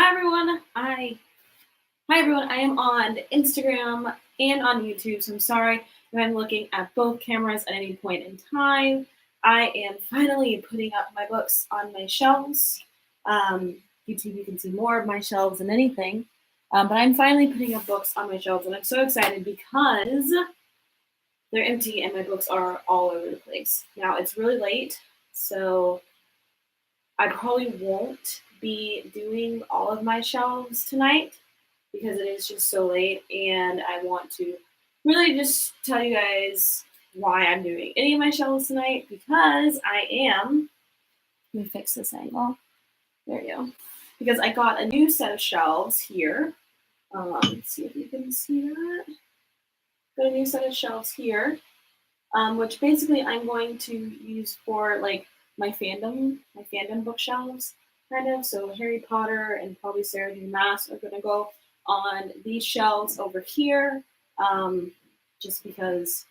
Hi everyone. Hi everyone. I am on Instagram and on YouTube, so I'm sorry if I'm looking at both cameras at any point in time. I am finally putting up my books on my shelves. YouTube, you can see more of my shelves than anything, but I'm finally putting up books on my shelves, and I'm so excited because they're empty and my books are all over the place. Now it's really late, so I probably won't be doing all of my shelves tonight because it is just so late, and I want to really just tell you guys why I'm doing any of my shelves tonight, because I am, let me fix this angle, there you go, because I got a new set of shelves here. Let's see if you can see that. Got a new set of shelves here, which basically I'm going to use for like my fandom bookshelves, kind of. So Harry Potter and probably Sarah J. Maas are gonna go on these shelves over here, just because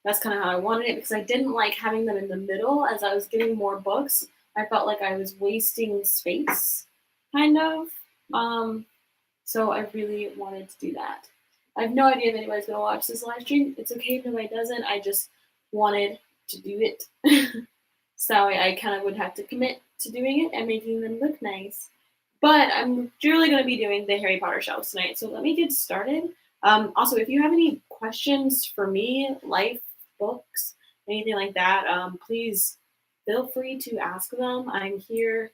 that's kind of how I wanted it, because I didn't like having them in the middle. As I was getting more books, I felt like I was wasting space, kind of. So I really wanted to do that. I have no idea if anybody's gonna watch this live stream. It's okay if nobody doesn't. I just wanted to do it. So I kind of would have to commit to doing it and making them look nice. But I'm really going to be doing the Harry Potter shelves tonight. So let me get started. Also, if you have any questions for me, life, books, anything like that, please feel free to ask them. I'm here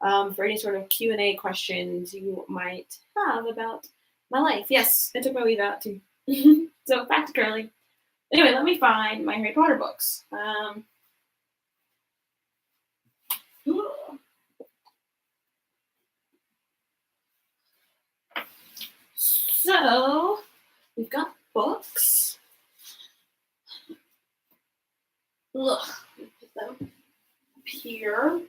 for any sort of Q&A questions you might have about my life. Yes, I took my leave out too. So back to curling. Anyway, let me find my Harry Potter books. So we've got books. Ugh, put them up here.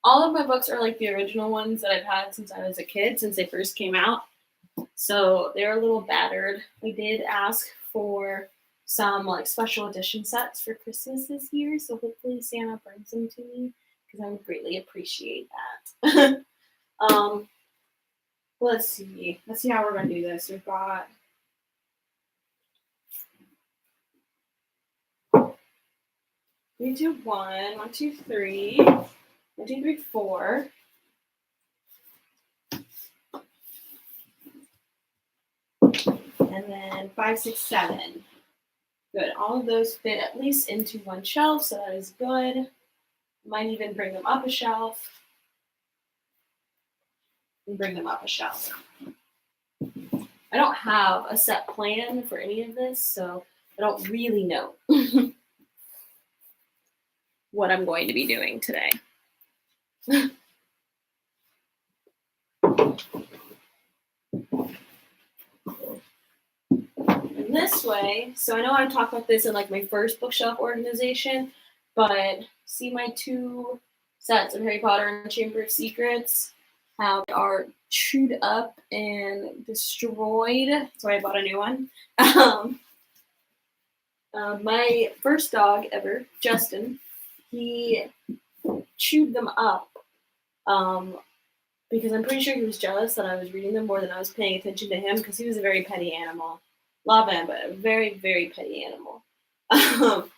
All of my books are like the original ones that I've had since I was a kid, since they first came out. So they're a little battered. I did ask for some like special edition sets for Christmas this year, so hopefully Santa brings them to me, because I would greatly appreciate that. Let's see how we're gonna do this. We've got 3, 2, 1, 1, 2, 3, 1, 2, 3, 4. And then 5, 6, 7. Good. All of those fit at least into one shelf, so that is good. Might even bring them up a shelf. And bring them up a shelf. I don't have a set plan for any of this, so I don't really know what I'm going to be doing today. And this way, so I know I talked about this in like my first bookshelf organization, but see my 2 sets of Harry Potter and Chamber of Secrets, how they are chewed up and destroyed. So I bought a new one. My first dog ever, Justin, he chewed them up because I'm pretty sure he was jealous that I was reading them more than I was paying attention to him, because he was a very petty animal. Love him, but a very, very petty animal. And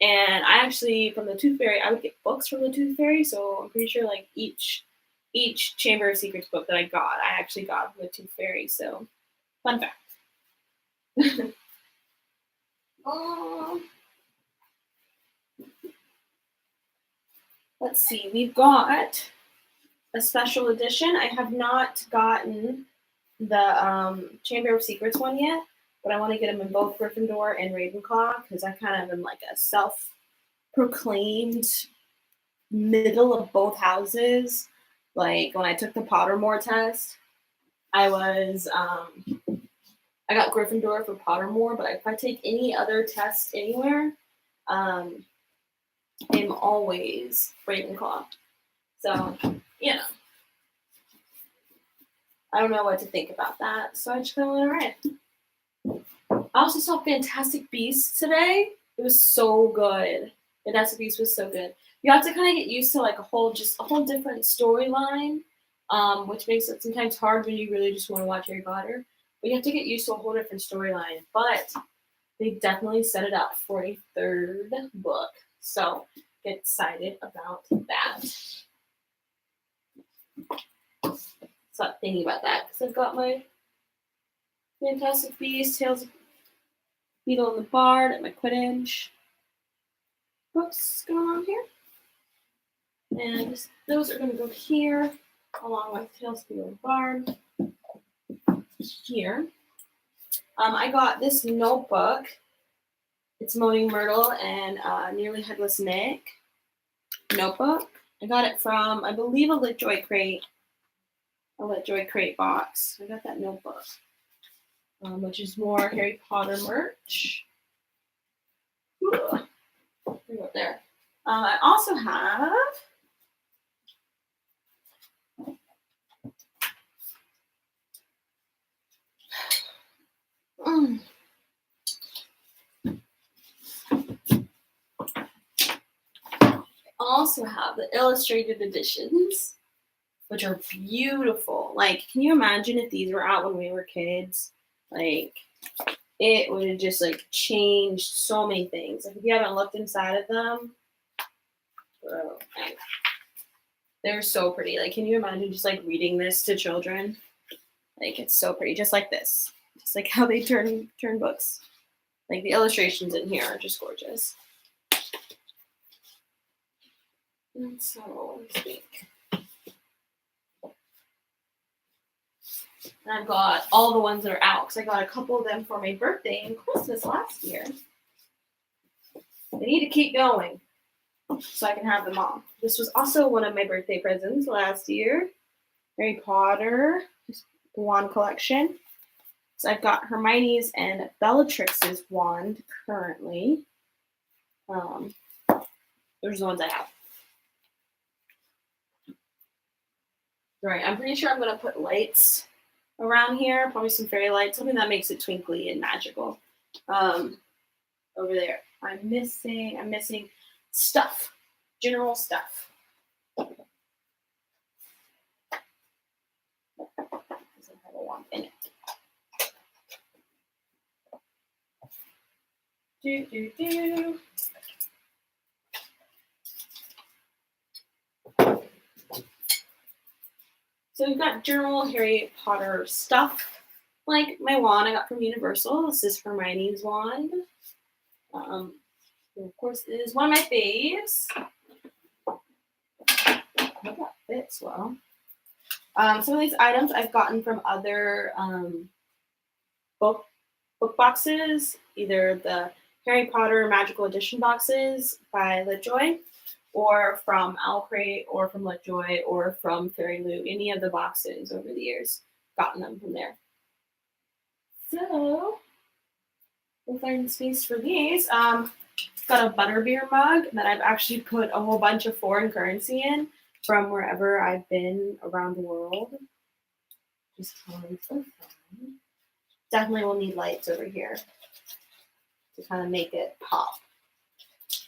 I actually, from the Tooth Fairy, I would get books from the Tooth Fairy, so I'm pretty sure like each Chamber of Secrets book that I got, I actually got from the Tooth Fairy. So, fun fact. Let's see, we've got a special edition. I have not gotten the Chamber of Secrets one yet, but I want to get them in both Gryffindor and Ravenclaw, because I kind of am like a self-proclaimed middle of both houses. Like when I took the Pottermore test, I got Gryffindor for Pottermore, but if I take any other test anywhere, I'm always Ravenclaw. So, you know, I don't know what to think about that, so I just kind of let it ride. I also saw Fantastic Beasts today. It was so good. Fantastic Beasts was so good. You have to kind of get used to like a whole different storyline, which makes it sometimes hard when you really just want to watch Harry Potter. But you have to get used to a whole different storyline. But they definitely set it up for a third book. So get excited about that. Stop thinking about that because I've got my Fantastic Beasts, Tales of Beetle and the Bard, and my Quidditch books going on here. And those are going to go here, along with Tales of Beetle and the Bard here. I got this notebook. It's Moaning Myrtle and Nearly Headless Nick notebook. I got it from, I believe, a LitJoy crate box. I got that notebook, which is more Harry Potter merch. There. I also have the illustrated editions, which are beautiful. Like, can you imagine if these were out when we were kids? Like, it would have just like changed so many things. Like, if you haven't looked inside of them, bro, they're so pretty. Like, can you imagine just like reading this to children? Like, it's so pretty, just like this, just like how they turn books. Like, the illustrations in here are just gorgeous. And so, let me think. And I've got all the ones that are out because I got a couple of them for my birthday and Christmas last year. They need to keep going so I can have them all. This was also one of my birthday presents last year. Harry Potter wand collection. So I've got Hermione's and Bellatrix's wand currently. Those are the ones I have. Right, I'm pretty sure I'm going to put lights around here, probably some fairy lights, something that makes it twinkly and magical. Over there, I'm missing stuff, general stuff. Doesn't have a wand in it. So we've got general Harry Potter stuff, like my wand I got from Universal. This is Hermione's wand. And of course, it is one of my faves. I hope that fits well. Some of these items I've gotten from other book boxes, either the Harry Potter Magical Edition boxes by LitJoy, or from Owlcrate, or from LitJoy, or from Fairy Loot. Any of the boxes over the years, gotten them from there. So we'll find space for these. Got a butterbeer mug that I've actually put a whole bunch of foreign currency in from wherever I've been around the world. Just tons of fun. Definitely will need lights over here to kind of make it pop.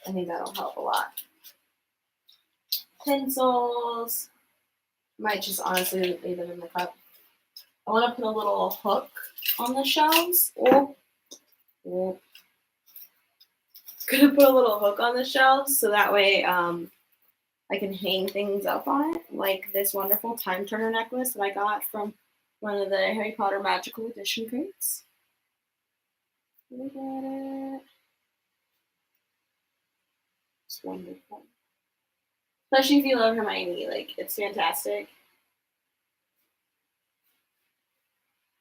I think that'll help a lot. Pencils. Might just honestly leave them in the cup. I want to put a little hook on the shelves. Gonna put a little hook on the shelves so that way I can hang things up on it, like this wonderful time turner necklace that I got from one of the Harry Potter Magical Edition crates. Look at it. It's wonderful. Especially if you love Hermione, like, it's fantastic.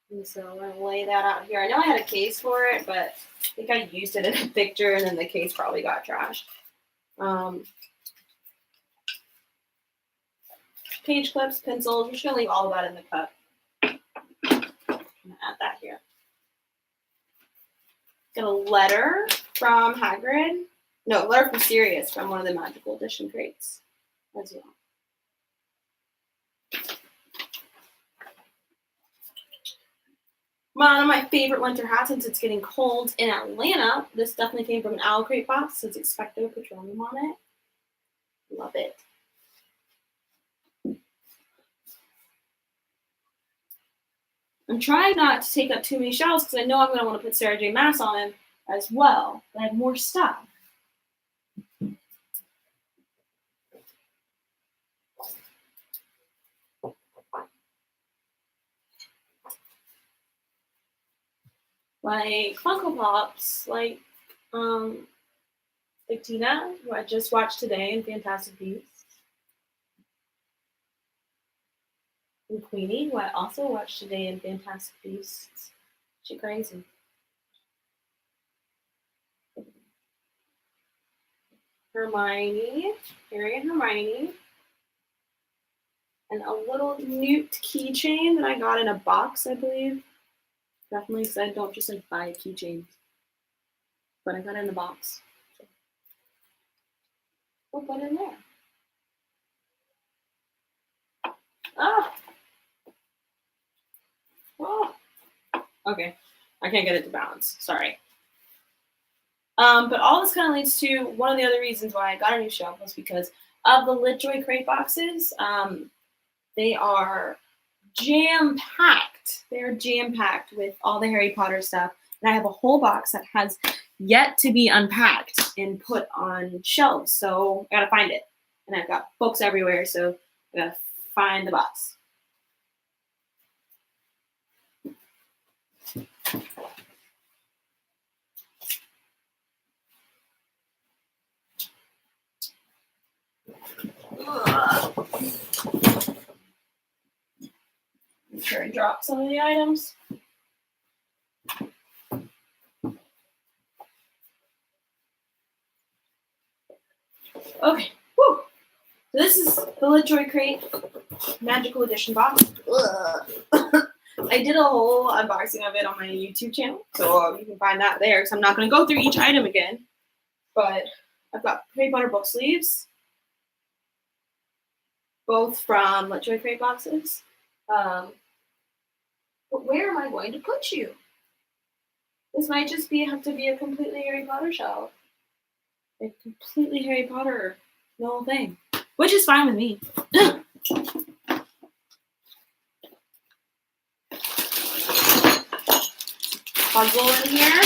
And so I'm gonna lay that out here. I know I had a case for it, but I think I used it in a picture and then the case probably got trashed. Page clips, pencils. I'm just gonna leave all of that in the cup. I'm gonna add that here. Got a letter from Hagrid. No, letter from Sirius from one of the Magical Edition crates as well. One of my favorite winter hats, since it's getting cold in Atlanta. This definitely came from an Owlcrate box. It's Expecto Patronum on it. Love it. I'm trying not to take up too many shelves because I know I'm going to want to put Sarah J. Maas on them as well. But I have more stuff. Like Funko Pops, like Tina, who I just watched today in Fantastic Beasts. And Queenie, who I also watched today in Fantastic Beasts. She crazy. Hermione, Harry and Hermione. And a little Newt keychain that I got in a box, I believe. Definitely, because I don't just like buy keychains. But I got it in a box. So we'll put it in there. Ah! Oh! Okay. I can't get it to balance. Sorry. But all this kind of leads to one of the other reasons why I got a new shelf was because of the LitJoy crate boxes. They are jam-packed. They are jam-packed with all the Harry Potter stuff. And I have a whole box that has yet to be unpacked and put on shelves. So I gotta find it. And I've got books everywhere, so I gotta find the box. Make sure I drop some of the items. Okay, woo! So this is the LitJoy crate magical edition box. I did a whole unboxing of it on my YouTube channel, so you can find that there. So I'm not going to go through each item again, but I've got Harry Potter book sleeves, both from LitJoy crate boxes. But where am I going to put you? This might just have to be a completely Harry Potter shelf. A completely Harry Potter whole thing, which is fine with me. Puzzle in here.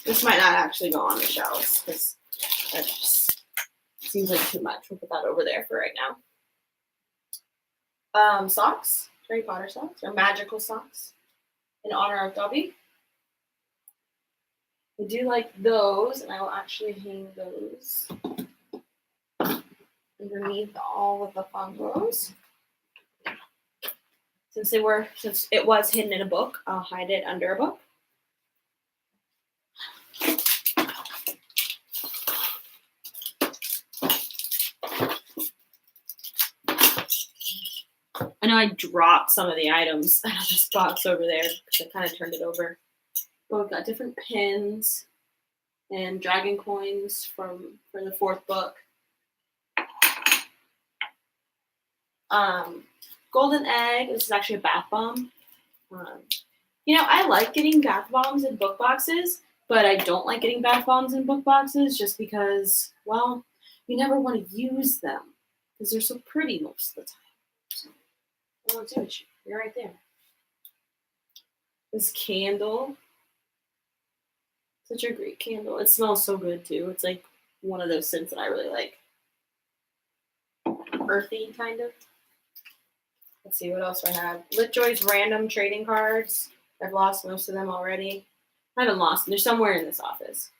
This might not actually go on the shelves because that just seems like too much. We'll put that over there for right now. Socks, Harry Potter socks, or magical socks, in honor of Dobby. I do like those, and I will actually hang those underneath all of the Funkos. Since it was hidden in a book, I'll hide it under a book. I know I dropped some of the items out of this box over there because I kind of turned it over. But we've got different pins and dragon coins for the fourth book. Golden egg. This is actually a bath bomb. I like getting bath bombs in book boxes, but I don't like getting bath bombs in book boxes just because, well, you never want to use them because they're so pretty most of the time. So, I won't do it. You're right there. This candle. Such a great candle. It smells so good too. It's like one of those scents that I really like. Earthy, kind of. Let's see, what else do I have? LitJoy's random trading cards. I've lost most of them already. I haven't lost them. They're somewhere in this office.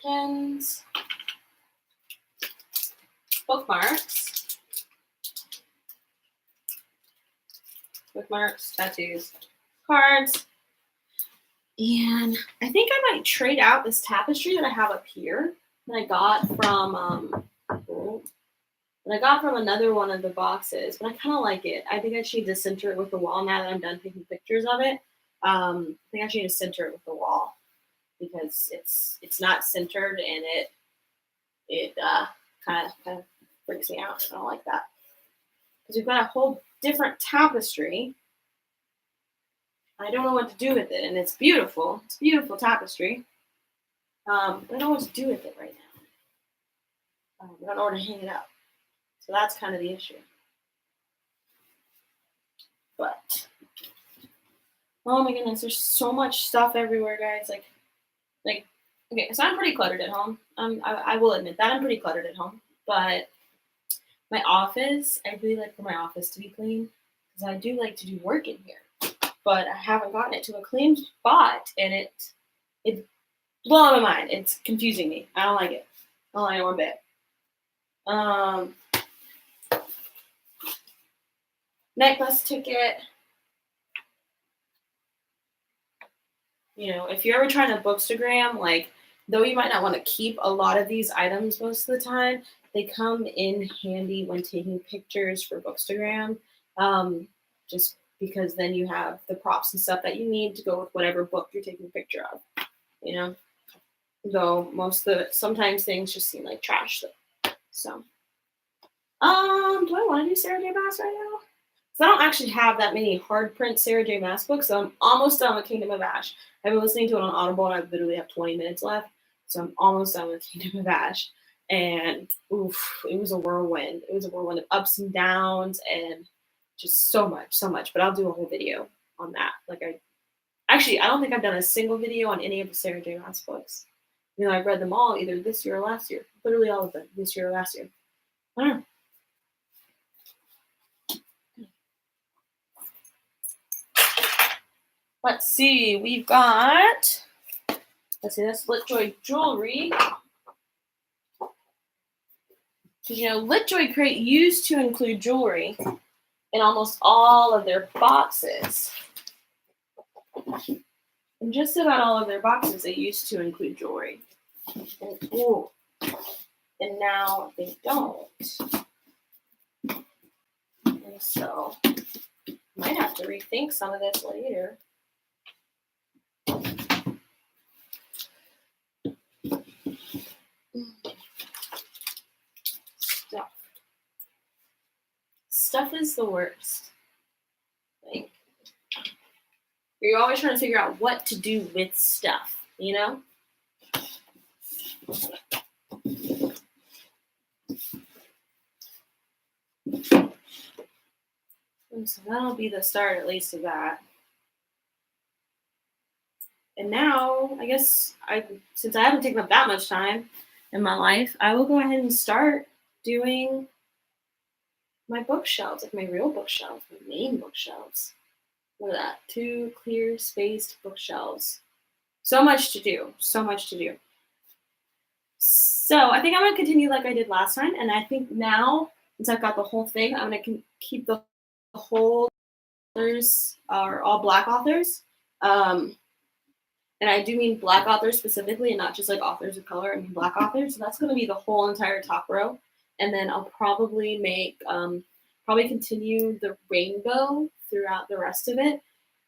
Pens. Bookmarks. Bookmarks, tattoos, cards. And I think I might trade out this tapestry that I have up here that I got from another one of the boxes, but I kind of like it. I think I should need to center it with the wall now that I'm done taking pictures of it. I think I should need to center it with the wall because it's not centered and it kind of freaks me out. I don't like that because we've got a whole different tapestry. I don't know what to do with it, and it's beautiful. It's beautiful tapestry. But I don't know what to do with it right now. I don't know where to hang it up. So that's kind of the issue. But Oh my goodness, there's so much stuff everywhere, guys. Like, okay, so I'm pretty cluttered at home. I will admit that I'm pretty cluttered at home. But my office, I really like for my office to be clean because I do like to do work in here. But I haven't gotten it to a clean spot, and it's blowing my mind. It's confusing me. I don't like it. I don't like it one bit. Night bus ticket. You know, if you're ever trying to bookstagram, like, though you might not want to keep a lot of these items most of the time, they come in handy when taking pictures for bookstagram. Just because then you have the props and stuff that you need to go with whatever book you're taking a picture of. You know, though sometimes things just seem like trash. So, do I want to do Sarah J. Maas right now? So I don't actually have that many hard print Sarah J. Maas books, so I'm almost done with Kingdom of Ash. I've been listening to it on Audible, and I literally have 20 minutes left, so I'm almost done with Kingdom of Ash. And oof, it was a whirlwind. It was a whirlwind of ups and downs, and just so much. But I'll do a whole video on that. I don't think I've done a single video on any of the Sarah J. Maas books. You know, I've read them all either this year or last year. Literally all of them, this year or last year. I don't know. Let's see, we've got, that's LitJoy jewelry. Because, you know, LitJoy Crate used to include jewelry in almost all of their boxes. In just about all of their boxes, they used to include jewelry. And now they don't. And so, might have to rethink some of this later. Stuff is the worst. Like, you're always trying to figure out what to do with stuff, you know? And so that'll be the start, at least, of that. And now, I guess, since I haven't taken up that much time in my life, I will go ahead and start doing my bookshelves, like my real bookshelves, my main bookshelves. Look at that, 2 clear spaced bookshelves. So much to do, So I think I'm going to continue like I did last time, and I think now, since I've got the whole thing, I'm going to keep the whole authors are all Black authors. And I do mean Black authors specifically, and not just like authors of color. I mean Black authors. So that's going to be the whole entire top row. And then I'll probably make, continue the rainbow throughout the rest of it.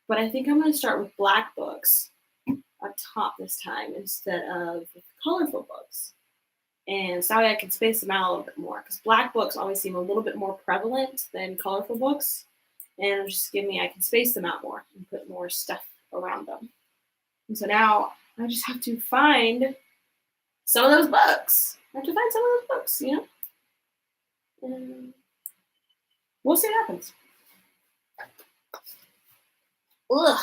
But I think I'm going to start with Black books up top this time instead of colorful books. And so I can space them out a little bit more, because Black books always seem a little bit more prevalent than colorful books. And just I can space them out more and put more stuff around them. And so now I just have to find some of those books. You know? And we'll see what happens. Ugh.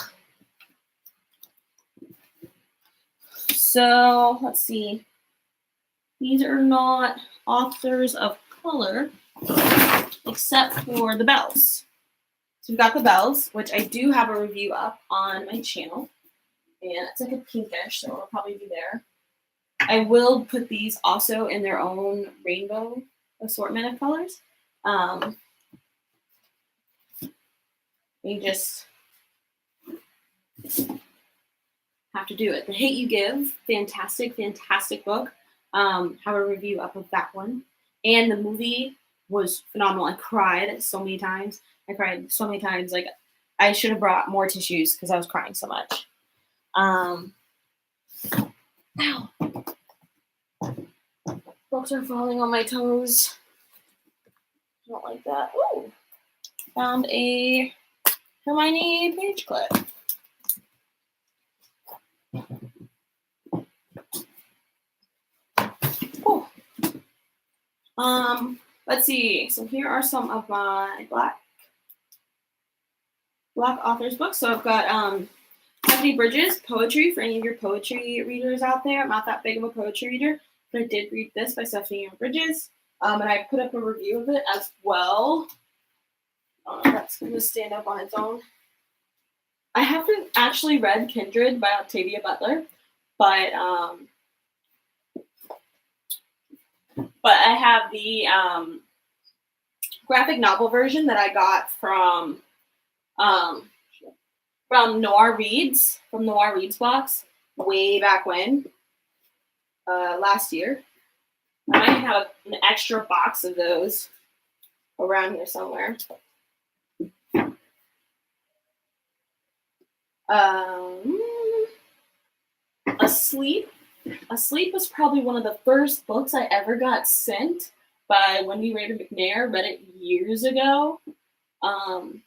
So let's see. These are not authors of color, except for the bells. So we've got the bells, which I do have a review up on my channel. And it's like a pinkish, so it'll probably be there. I will put these also in their own rainbow assortment of colors. You just have to do it. The Hate You Give, fantastic book. Have a review up of that one. And the movie was phenomenal. I cried so many times. Like, I should have brought more tissues because I was crying so much. Ow. Books are falling on my toes. I don't like that. Ooh. Found a Hermione page clip. Cool. Let's see. So here are some of my Black Black authors books. So I've got Stephanie Bridges, poetry, for any of your poetry readers out there. I'm not that big of a poetry reader, but I did read this by Stephanie Bridges. And I put up a review of it as well. That's going to stand up on its own. I haven't actually read Kindred by Octavia Butler, but I have the graphic novel version that I got from Noir Reads, from Noir Reads box, way back when, last year. I might have an extra box of those around here somewhere. Asleep. Asleep was probably one of the first books I ever got sent by Wendy Rader McNair. Read it years ago. Read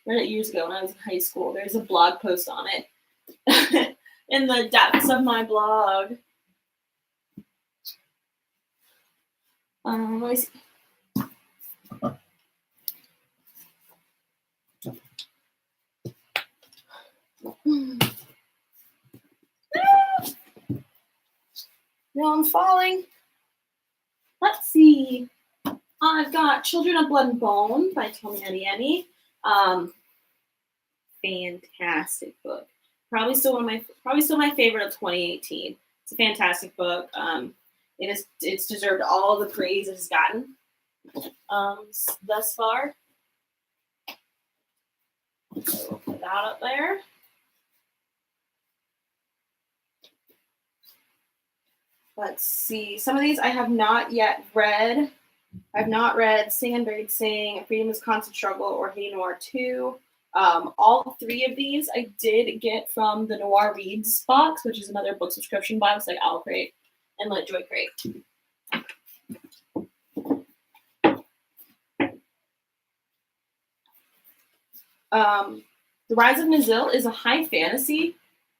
it years ago when I was in high school. There's a blog post on it in the depths of my blog. Let me see. No, I'm falling. Let's see. I've got Children of Blood and Bone by Tomi Adeyemi. Fantastic book. Probably still my favorite of 2018. It's a fantastic book. It's deserved all the praise it has gotten thus far. So we'll put that up there. Let's see. Some of these I have not yet read. I've not read Sing and Buried Sing, Freedom is Constant Struggle, or Hey Noir 2. All three of these I did get from the Noir Reads box, which is another book subscription box like Owl Crate and Lit Joy Crate. The Rise of Nazil is a high fantasy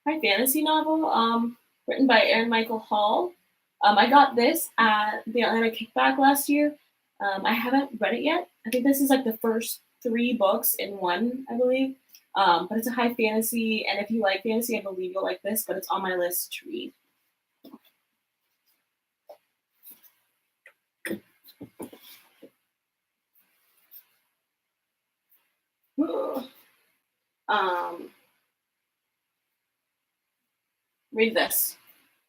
novel written by Aaron Michael Hall. I got this at the Atlanta Kickback last year. I haven't read it yet. I think this is like the first 3 books in one, I believe. But it's a high fantasy, and if you like fantasy, I believe you'll like this, but it's on my list to read. Read this.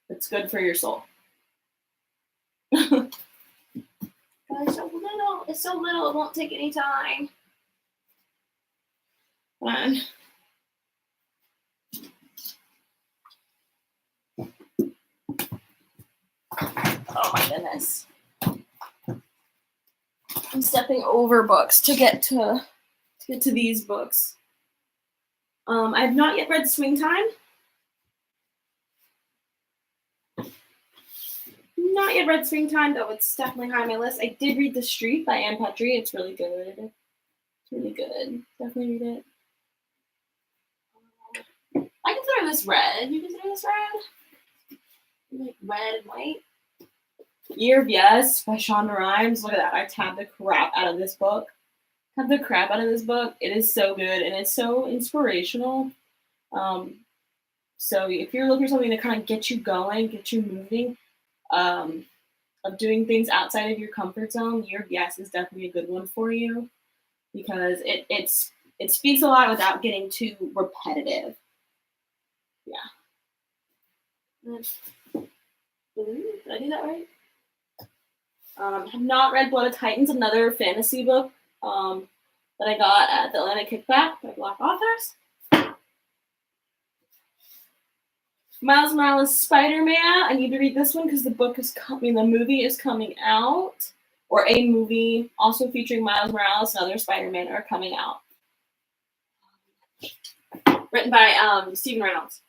It's good for your soul. It's so little, it won't take any time. Fine. Oh my goodness. I'm stepping over books to get to these books. I have not yet read Swing Time. Not yet read Swing Time, though it's definitely high on my list. I did read The Street by Ann Petrie. It's really good. It's really good. Definitely read it. I consider this red. You consider this red? Like red and white? Year of Yes by Shonda Rhimes. Look at that. I tabbed the crap out of this book. It is so good, and it's so inspirational. So if you're looking for something to kind of get you going, get you moving, of doing things outside of your comfort zone, Year of Yes is definitely a good one for you, because it speaks a lot without getting too repetitive. Yeah. Did I do that right? Have not read Blood of Titans, another fantasy book that I got at the Atlanta Kickback by Black authors. Miles Morales Spider-Man. I need to read this one because the movie is coming out, or a movie also featuring Miles Morales and other Spider-Man are coming out. Written by Stephen Reynolds.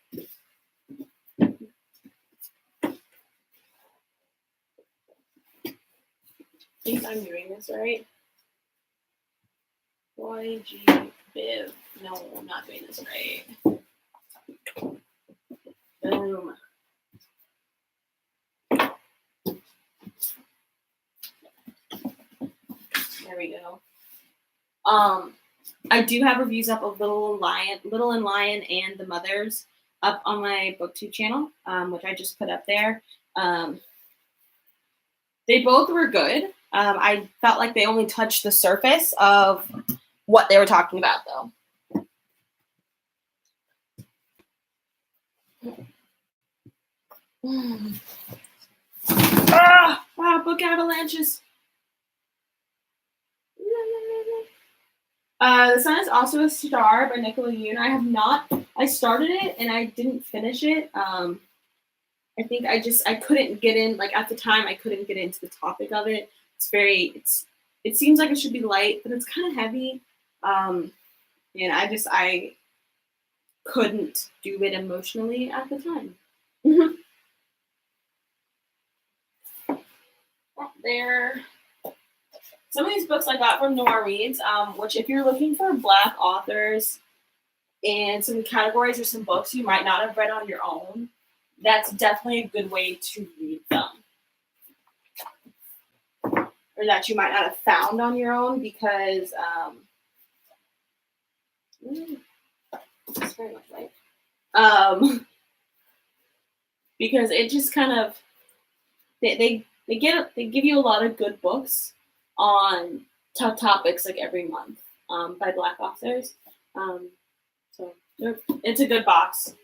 I think I'm doing this right. YG Biv. No, I'm not doing this right. Boom. There we go. I do have reviews up of Little and Lion, and The Mothers up on my booktube channel, which I just put up there. They both were good. I felt like they only touched the surface of what they were talking about, though. Book avalanches. The Sun is Also a Star by Nicola Yoon. I started it and I didn't finish it. I think I couldn't get in, like at the time I couldn't get into the topic of it. It seems like it should be light, but it's kind of heavy. And I couldn't do it emotionally at the time. There. Some of these books I got from Noir Reads, which if you're looking for Black authors and some categories or some books you might not have read on your own, that's definitely a good way to read them. Or that you might not have found on your own, because it's very much light. Because it just kind of they give you a lot of good books on tough topics like every month by Black authors. So it's a good box.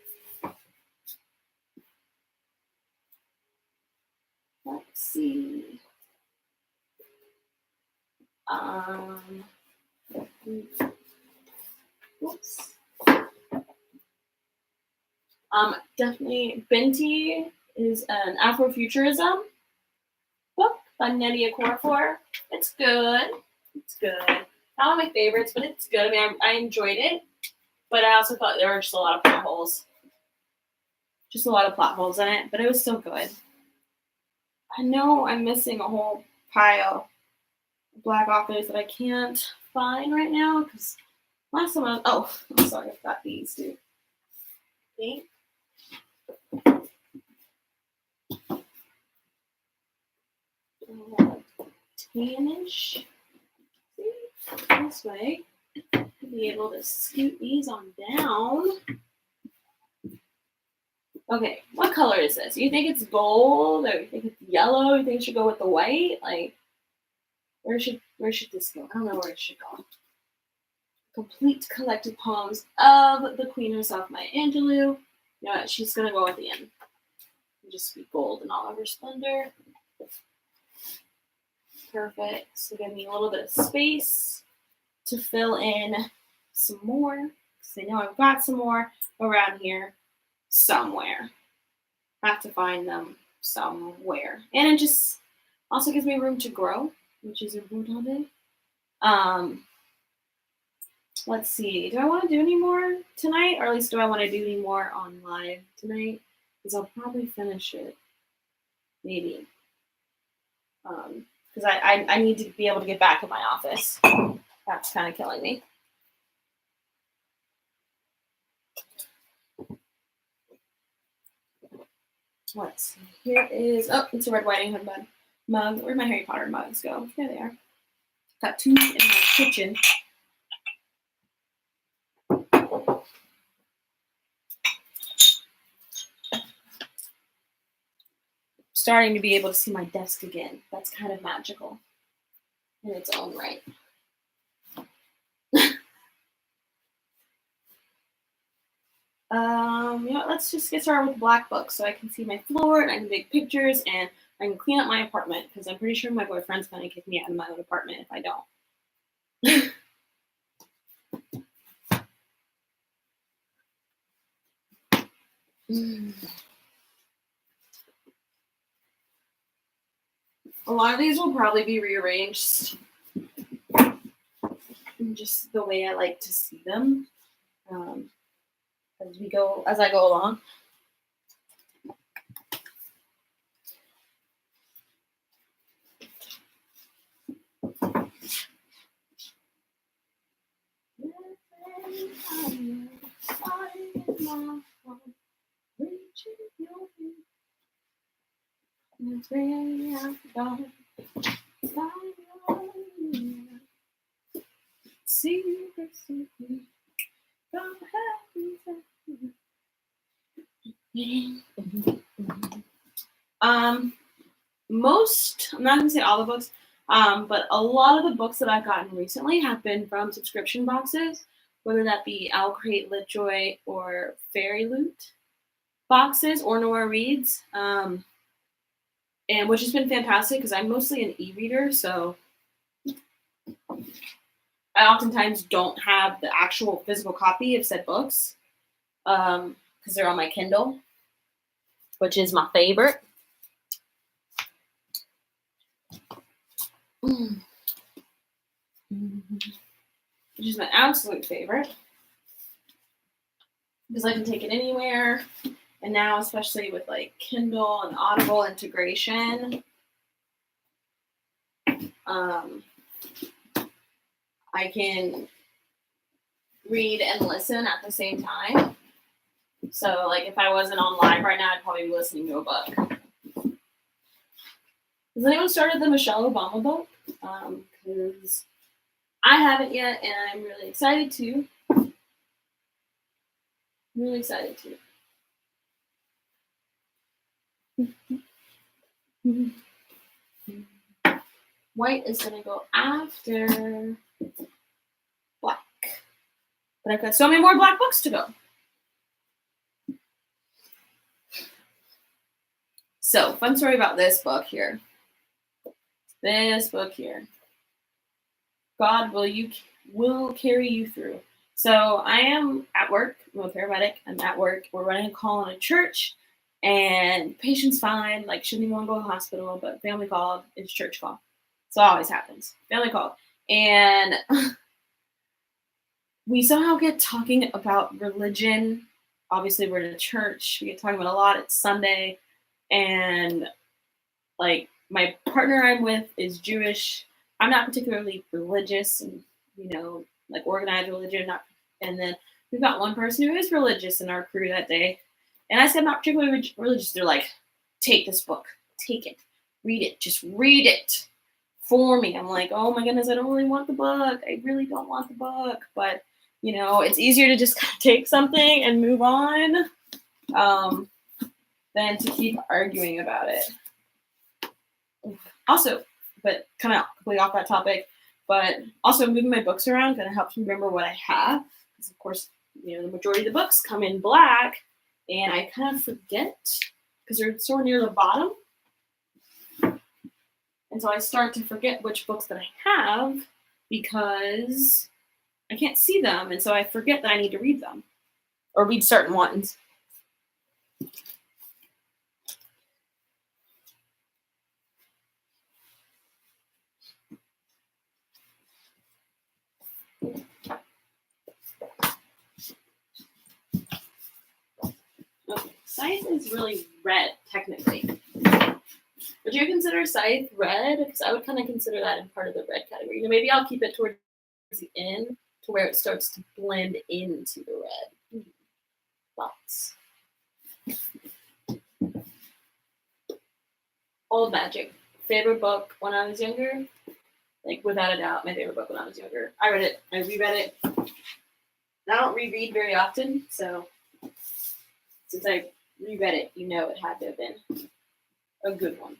Let's see. Whoops. Definitely Binti is an Afrofuturism book by Nnedi Okorafor. It's good. Not one of my favorites, but it's good. I mean, I enjoyed it, but I also thought there were just a lot of plot holes. In it, but it was still good. I know I'm missing a whole pile of Black authors that I can't find right now, because last time I'm sorry, I've got these too. Okay. Tannish. This way, be able to scoot these on down. Okay, what color is this? You think it's gold, or you think it's yellow? You think it should go with the white? Like, where should this go? I don't know where it should go. Complete collected poems of the Queen herself, Maya Angelou. You know what? She's gonna go at the end. Just be gold in all of her splendor. Perfect. So give me a little bit of space to fill in some more, because I know I've got some more around here somewhere. I have to find them somewhere. And it just also gives me room to grow, which is important. Let's see. Do I want to do any more tonight? Or at least do I want to do any more on live tonight? Because I'll probably finish it. Maybe. Because I need to be able to get back in my office. That's kind of killing me. Let's see. Here is, it's a Red Riding Hood mug. Where'd my Harry Potter mugs go? There they are. Got two in my kitchen. Starting to be able to see my desk again. That's kind of magical in its own right. Let's just get started with the Black book so I can see my floor and I can take pictures and I can clean up my apartment, because I'm pretty sure my boyfriend's going to kick me out of my own apartment if I don't. A lot of these will probably be rearranged in just the way I like to see them as I go along. Secret I'm not gonna say all the books, but a lot of the books that I've gotten recently have been from subscription boxes, whether that be Owl Crate, LitJoy, or Fairy Loot boxes, or Nora Reads, and which has been fantastic because I'm mostly an e-reader, so I oftentimes don't have the actual physical copy of said books because they're on my Kindle, which is my favorite. Which is my absolute favorite because I can take it anywhere. And now, especially with like Kindle and Audible integration, I can read and listen at the same time. So, like, if I wasn't on live right now, I'd probably be listening to a book. Has anyone started the Michelle Obama book? Because I haven't yet, and I'm really excited to. White is going to go after black. But I've got so many more black books to go. So, fun story about this book here. God will carry you through. So I am at work. I'm a paramedic. I'm at work. We're running a call in a church, and patient's fine. Like, shouldn't even want to go to the hospital, but family called. It's church call. So it always happens. Family called. And we somehow get talking about religion. Obviously, we're in a church. We get talking about a lot. It's Sunday. And, like, my partner I'm with is Jewish. I'm not particularly religious and, like organized religion. And then we've got one person who is religious in our crew that day. And I said, not particularly religious. They're like, take this book. Take it. Read it. Just read it for me. I'm like, oh my goodness, I don't really want the book. I really don't want the book. But, it's easier to just kind of take something and move on than to keep arguing about it. Also, but kind of completely off that topic, but also moving my books around kind of helps me remember what I have. Because, of course, the majority of the books come in black, and I kind of forget because they're so near the bottom. And so I start to forget which books that I have because I can't see them. And so I forget that I need to read them or read certain ones. Okay, Scythe is really red, technically. Would you consider Scythe red? Because I would kind of consider that in part of the red category. Maybe I'll keep it towards the end to where it starts to blend into the red. Lots. Old Magic. Favorite book when I was younger? Like, without a doubt, my favorite book when I was younger. I read it. I reread it. I don't reread very often, so since I reread it, it had to have been a good one.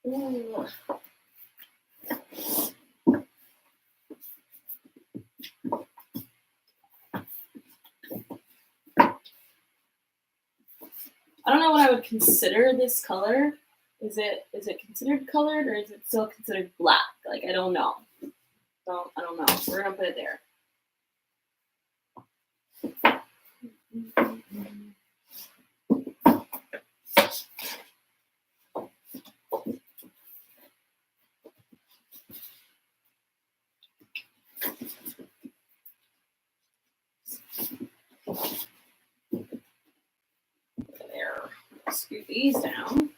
Ooh. I don't know what I would consider this color. Is it considered colored or is it still considered black? Like, I don't know. So I don't know. We're gonna put it there. There. Scoot these down.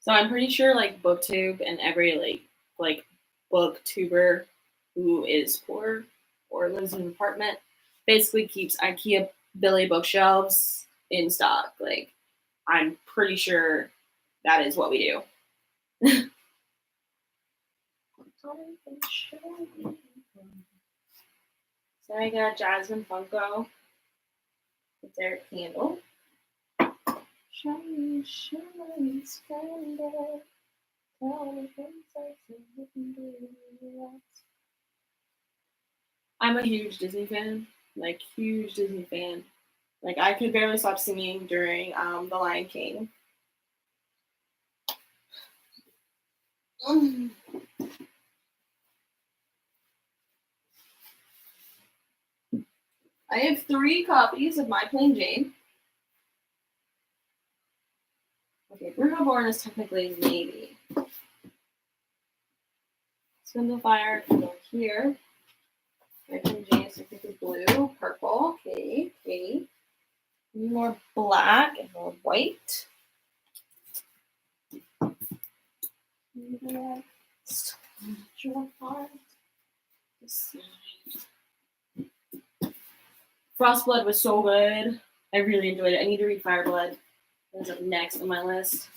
So I'm pretty sure like booktube and every like booktuber who is poor or lives in an apartment basically keeps IKEA Billy bookshelves in stock. Like I'm pretty sure that is what we do. So I got Jasmine Funko with their candle. Shiny, shiny, splendor. I'm a huge Disney fan, like huge Disney fan. Like I could barely stop singing during The Lion King. I have 3 copies of My Plain Jane. Okay, Bruno Born is technically maybe. Spindlefire can go here. My Plain Jane is technically blue, purple. Okay, okay. More black and more white. Frostblood was so good. I really enjoyed it. I need to read Fireblood. That's up next on my list.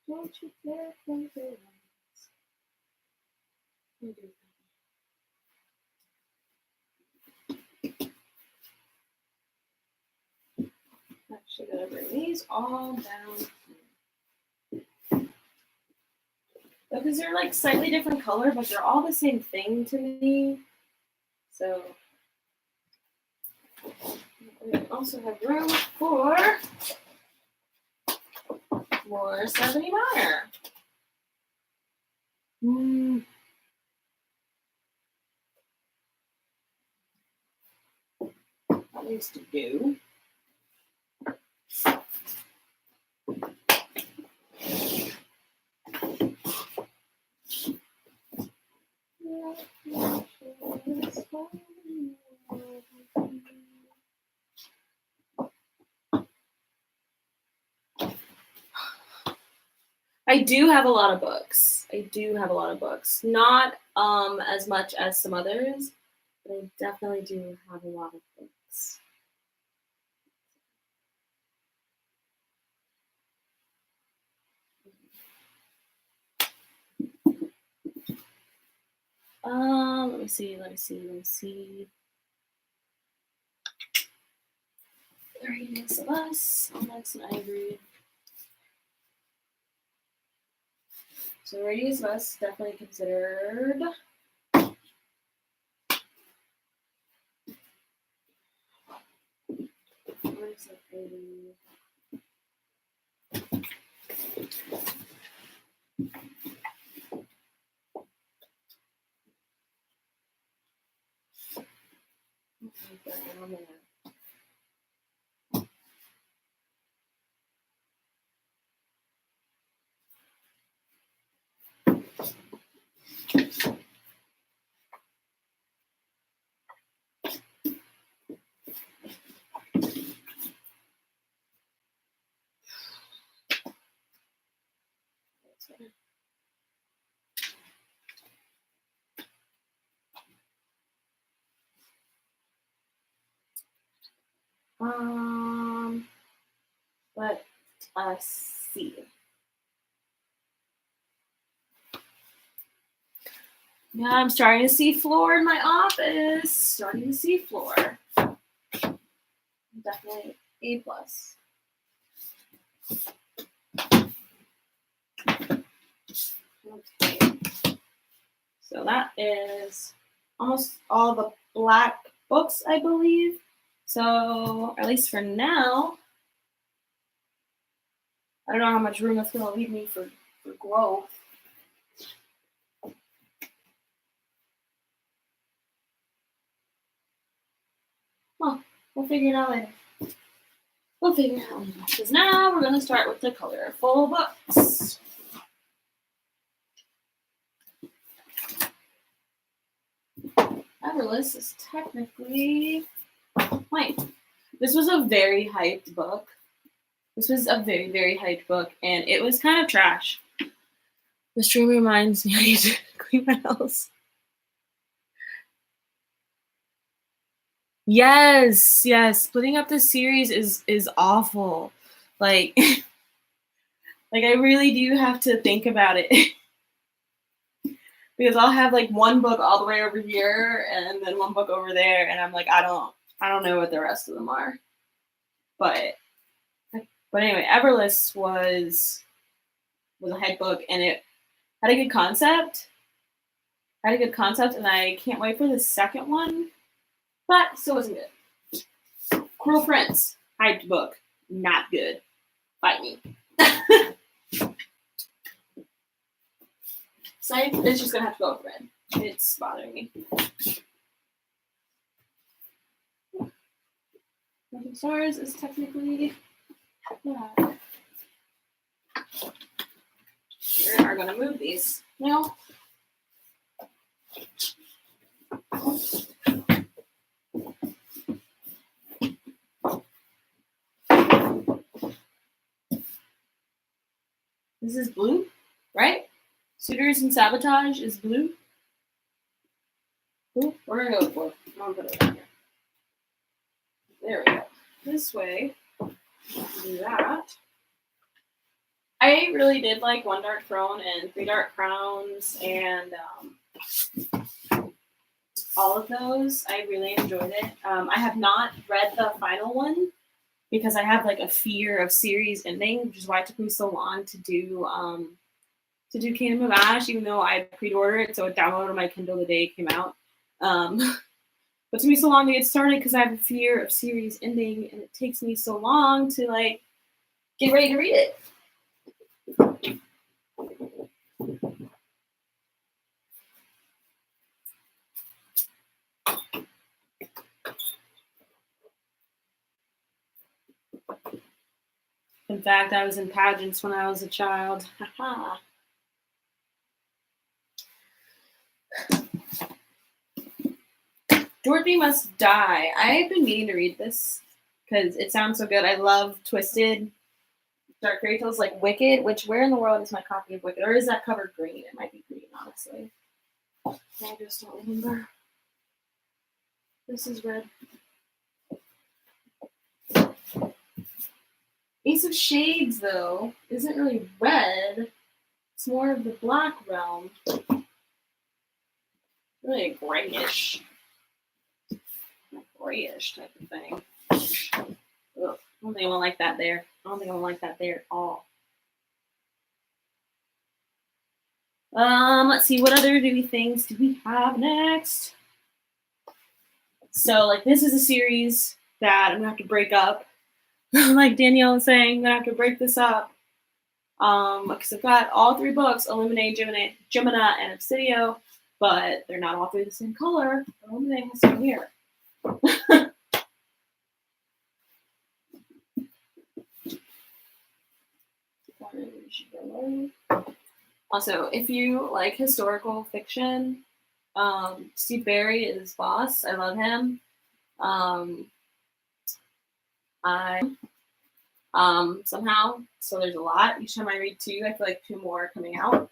Don't you dare close your eyes. Actually, gotta bring these all down. Because they're like slightly different color, but they're all the same thing to me. So we also have room for more 70 Meyer. That needs to do. I do have a lot of books. Not as much as some others, but I definitely do have a lot of books. Let me see. Radius of Us, Onyx and Ivory. So Radius of Us definitely considered. What is it? Let us see. Yeah, I'm starting to see floor in my office. Definitely A+. Okay. So that is almost all the black books, I believe. So, at least for now, I don't know how much room it's going to leave me for growth. Well, we'll figure it out later. Because now we're going to start with the colorful books. Everlist is technically point. This was a very hyped book. This was a very, very hyped book, and it was kind of trash. The stream reminds me I need to clean my house. Yes. Splitting up the series is awful. Like, like I really do have to think about it. Because I'll have like one book all the way over here and then one book over there, and I'm like, I don't know what the rest of them are. But anyway, Everlist was a hype book, and it had a good concept. And I can't wait for the second one. But still wasn't good. Cruel Prince, hyped book, not good. Fight me. So it's just gonna have to go with red. It's bothering me. Nothing Stars is technically bad. We are gonna move these now. This is blue, right? Suitors and Sabotage is blue. Blue? We're gonna go with blue. I'm gonna put it down here. There we go. This way. Do that. I really did like One Dark Throne and Three Dark Crowns and all of those. I really enjoyed it. I have not read the final one because I have like a fear of series ending, which is why it took me so long to do Kingdom of Ash, even though I pre-ordered it, so it downloaded on my Kindle the day it came out. But it took me so long to get started because I have a fear of series ending, and it takes me so long to like get ready to read it. In fact, I was in pageants when I was a child. Haha. Dorothy Must Die. I've been meaning to read this because it sounds so good. I love Twisted Dark Fairy Tales like Wicked, which where in the world is my copy of Wicked? Or is that cover green? It might be green, honestly. I just don't remember. This is red. Ace of Shades, though, isn't really red. It's more of the black realm. Really a grayish type of thing. Ugh, I don't think I won't like that there. I don't think I won't like that there at all. Let's see, what other things do we have next? So, like, this is a series that I'm gonna have to break up. Like Danielle was saying, I'm gonna have to break this up. Because I've got all three books, Illuminate, Gemina, and Obsidio, but they're not all three the same color. Illuminate has some here. Also, if you like historical fiction, Steve Barry is boss. I love him. Somehow, so there's a lot. Each time I read two, I feel like two more are coming out.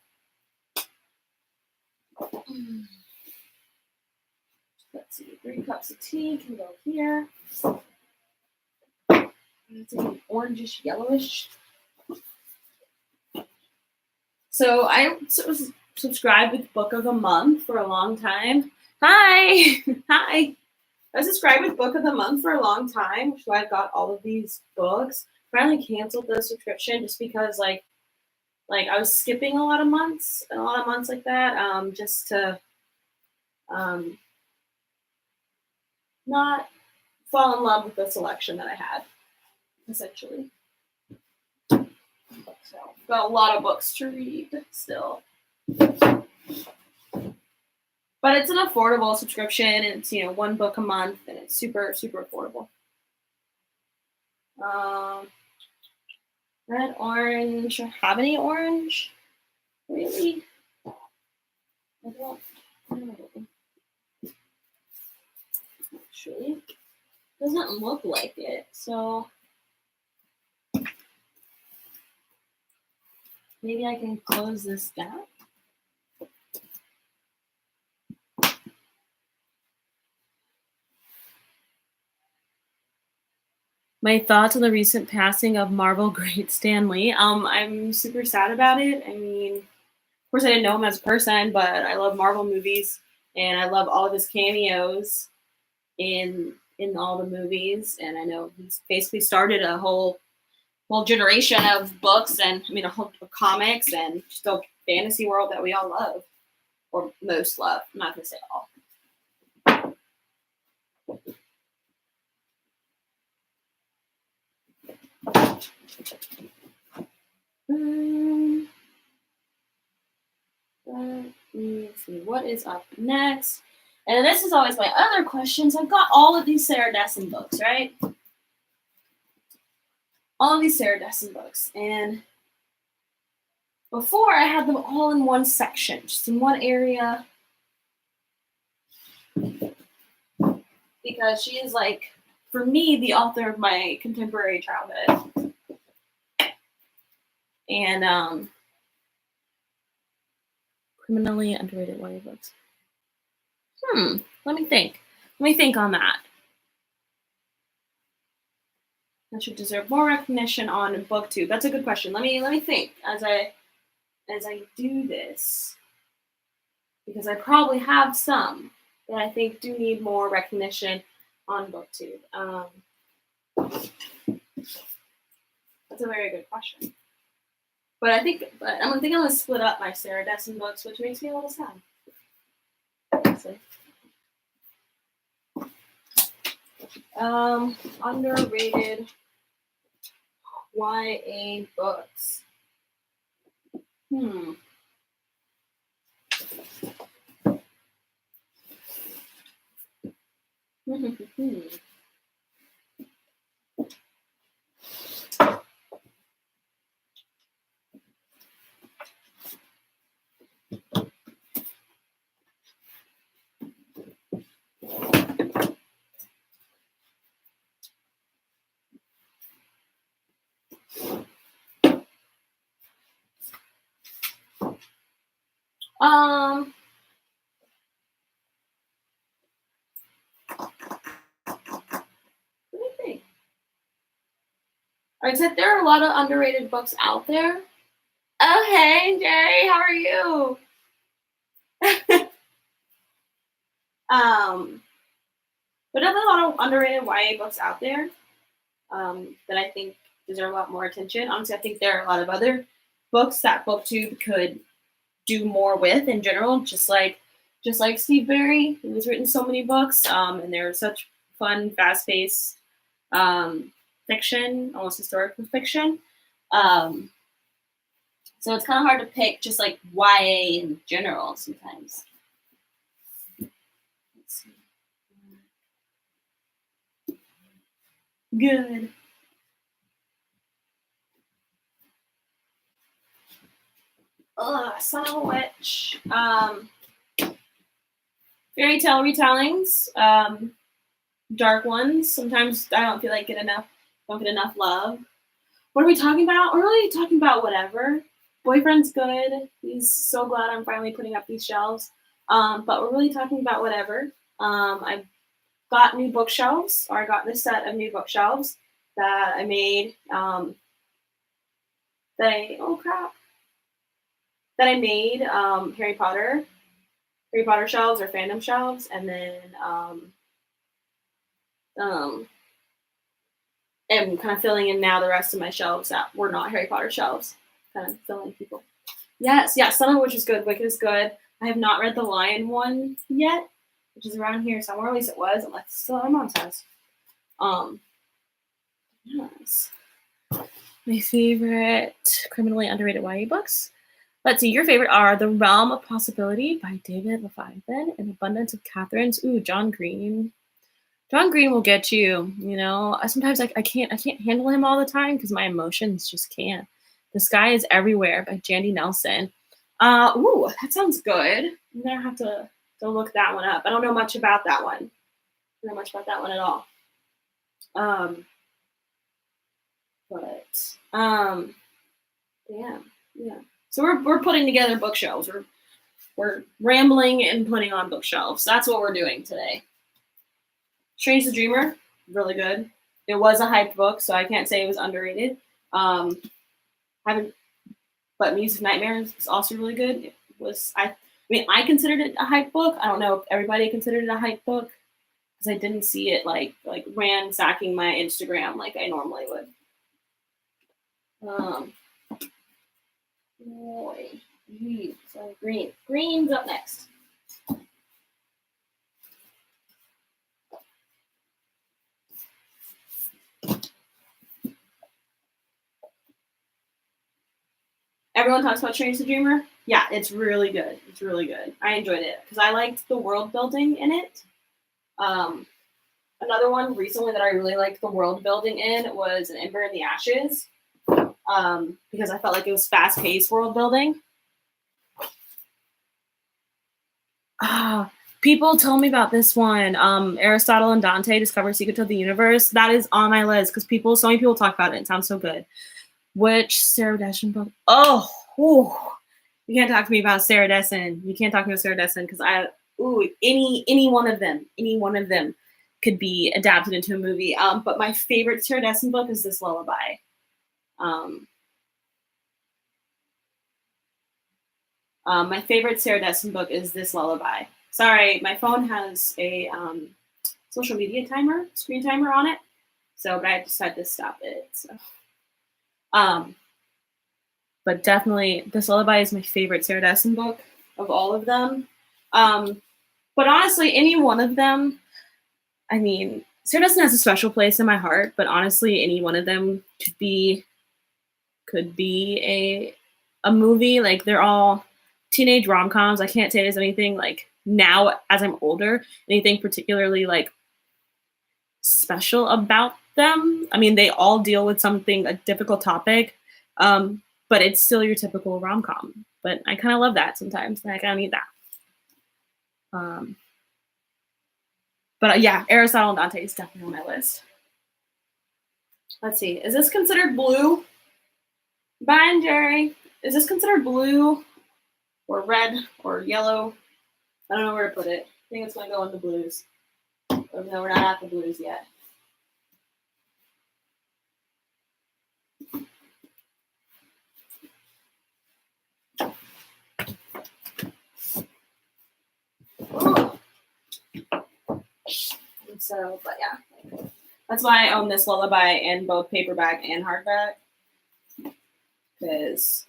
Let's see, 3 cups of tea can go here. It's like orangish, yellowish. So I subscribed with Book of the Month for a long time. Hi! Hi! I subscribed with Book of the Month for a long time, which is why I've got all of these books. Finally canceled the subscription just because like I was skipping a lot of months like that, just to not fall in love with the selection that I had, essentially. So got a lot of books to read still. But it's an affordable subscription, and it's 1 book a month, and it's super, super affordable. Red, orange. Have any orange? Really? I don't know. Actually. Doesn't look like it, so maybe I can close this gap. My thoughts on the recent passing of Marvel great Stan Lee. I'm super sad about it. I mean, of course, I didn't know him as a person, but I love Marvel movies, and I love all of his cameos in all the movies. And I know he's basically started a whole generation of books and I mean a whole of comics and just a fantasy world that we all love, or most love. I'm not gonna say all. Let me see what is up next. And this is always my other questions. I've got all of these Sarah Dessen books, right? All of these Sarah Dessen books. And before I had them all in one section, just in one area. Because she is like, for me, the author of my contemporary childhood. And criminally underrated YA books. Let me think. Let me think on that. That should deserve more recognition on booktube. That's a good question. Let me think as I do this, because I probably have some that I think do need more recognition on booktube. That's a very good question. But I'm gonna split up my Sarah Dessen books, which makes me a little sad. Underrated YA books. Let me think. I said there are a lot of underrated books out there. Oh, hey, Jerry, how are you? But definitely a lot of underrated YA books out there that I think deserve a lot more attention. Honestly, I think there are a lot of other books that BookTube could do more with in general, just like Steve Berry, who has written so many books, and they're such fun, fast-paced fiction, almost historical fiction. So it's kind of hard to pick just like YA in general sometimes. Let's see. Good. Son of a Witch. Fairy tale retellings. Dark ones. Sometimes I don't feel like don't get enough love. What are we talking about? We're really talking about whatever. Boyfriend's good. He's so glad I'm finally putting up these shelves. But we're really talking about whatever. I've got new bookshelves, or I got this set of new bookshelves that I made. That I made Harry Potter shelves or fandom shelves, and then am kind of filling in now the rest of my shelves that were not Harry Potter shelves. Kind of filling people. Yes, Son of a Witch is good. Wicked is good. I have not read the Lion one yet, which is around here somewhere. At least it was, unless it's still at my mom's house. Yes. My favorite criminally underrated YA books. Let's see. Your favorite are The Realm of Possibility by David Leviathan and Abundance of Catherines. Ooh, John Green. John Green will get you. You know, sometimes I can't handle him all the time because my emotions just can't. The Sky is Everywhere by Jandy Nelson. Ooh, that sounds good. I'm gonna have to look that one up. I don't know much about that one. I don't know much about that one at all. Um, yeah, yeah. So we're putting together bookshelves. We're rambling and putting on bookshelves. That's what we're doing today. Strange the Dreamer, really good. It was a hyped book, so I can't say it was underrated. Haven't, but Music Nightmares is also really good. It was I mean I considered it a hype book. I don't know if everybody considered it a hype book because I didn't see it like ransacking my Instagram like I normally would. Boy, so green. Green's up next. Everyone talks about Strange the Dreamer. Yeah, it's really good. It's really good. I enjoyed it because I liked the world building in it. Another one recently that I really liked the world building in was An Ember in the Ashes because I felt like it was fast paced world building. People told me about this one. Aristotle and Dante discover secrets of the universe. That is on my list because so many people talk about it. It sounds so good. Which Sarah Dessen book? You can't talk to me about Sarah Dessen. You can't talk to me about Sarah Dessen because any one of them could be adapted into a movie. But my favorite Sarah Dessen book is This Lullaby. My favorite Sarah Dessen book is This Lullaby. Sorry, my phone has a social media screen timer on it. But I decided to stop it. So. But definitely, This Lullaby is my favorite Sarah Dessen book of all of them. But honestly, any one of them, I mean, Sarah Dessen has a special place in my heart, but honestly, any one of them could be a movie. Like, they're all teenage rom-coms. I can't say there's anything, like, now as I'm older, anything particularly, like, special about them. I mean, they all deal with a difficult topic, but it's still your typical rom-com. But I kind of love that sometimes. I kind of need that. But yeah, Aristotle and Dante is definitely on my list. Let's see. Is this considered blue? Ben Jerry, is this considered blue or red or yellow? I don't know where to put it. I think it's going to go in the blues. No, we're not at the blues yet. So, but yeah. That's why I own this Lullaby in both paperback and hardback. Because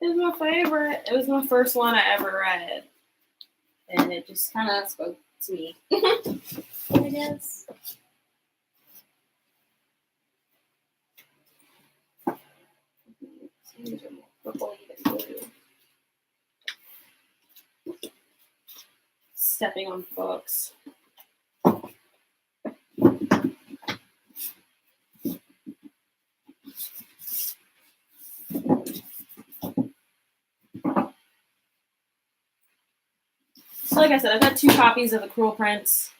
it was my favorite. It was my first one I ever read. And it just kind of spoke to me. I guess. Purple, even blue. Stepping on books. So like I said, I've got 2 copies of The Cruel Prince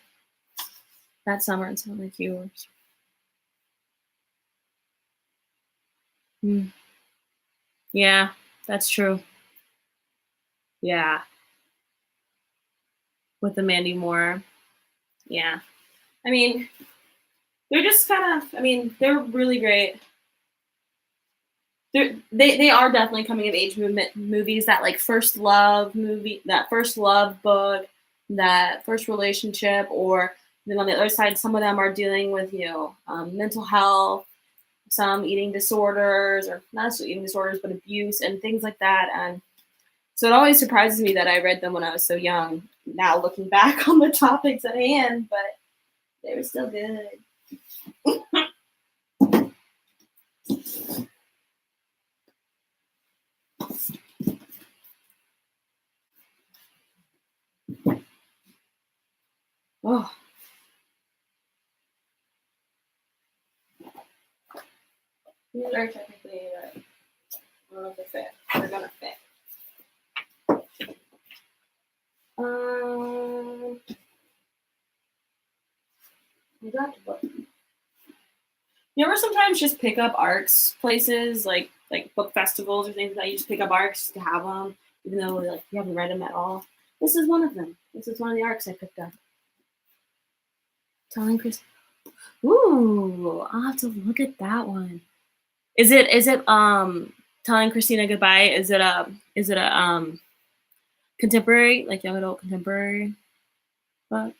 that summer. It's not like yours. Yeah, that's true. Yeah. With the Mandy Moore. Yeah. I mean, they're just kind of, they're really great. They are definitely coming of age movies. That like first love movie, that first love book, that first relationship, or then on the other side, some of them are dealing with mental health, some eating disorders, or not necessarily eating disorders, but abuse and things like that. And so it always surprises me that I read them when I was so young. Now looking back on the topics at hand, but they were still good. Oh. These are technically, I don't know if they fit. They're gonna fit. forgot to book. You ever sometimes just pick up ARCs places like book festivals or things like that? You just pick up ARCs to have them, even though like you haven't read them at all. This is one of them. This is one of the ARCs I picked up. Telling Chris. Ooh, I'll have to look at that one. Is it Telling Christina Goodbye? Is it a contemporary, like young adult contemporary book?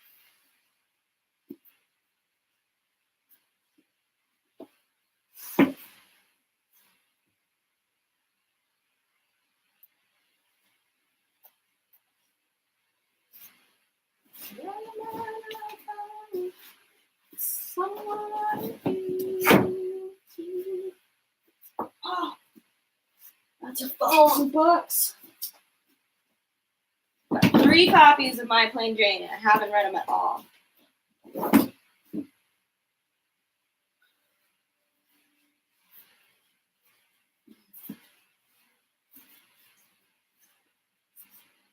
Oh, that's a phone books. Got 3 copies of My Plain Jane, and I haven't read them at all.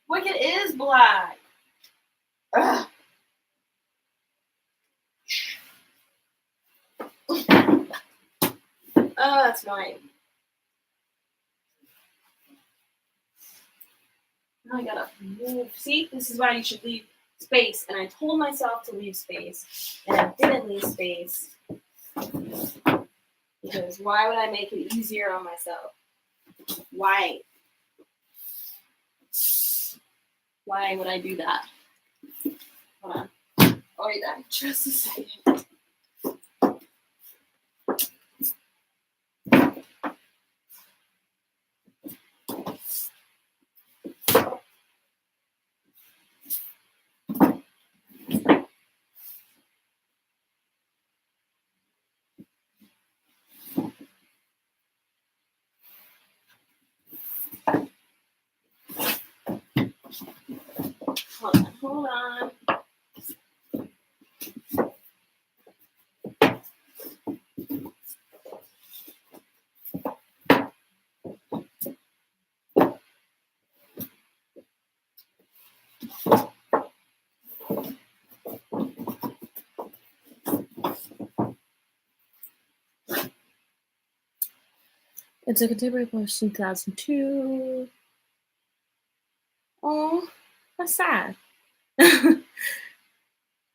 Wicked is black. Ugh. Oh, that's annoying. Now I gotta move. See, this is why you should leave space. And I told myself to leave space, and I didn't leave space. Because why would I make it easier on myself? Why? Why would I do that? Hold on. I'll read that in just a second. Hold on. It's a contemporary published in 2002. Oh, that's sad.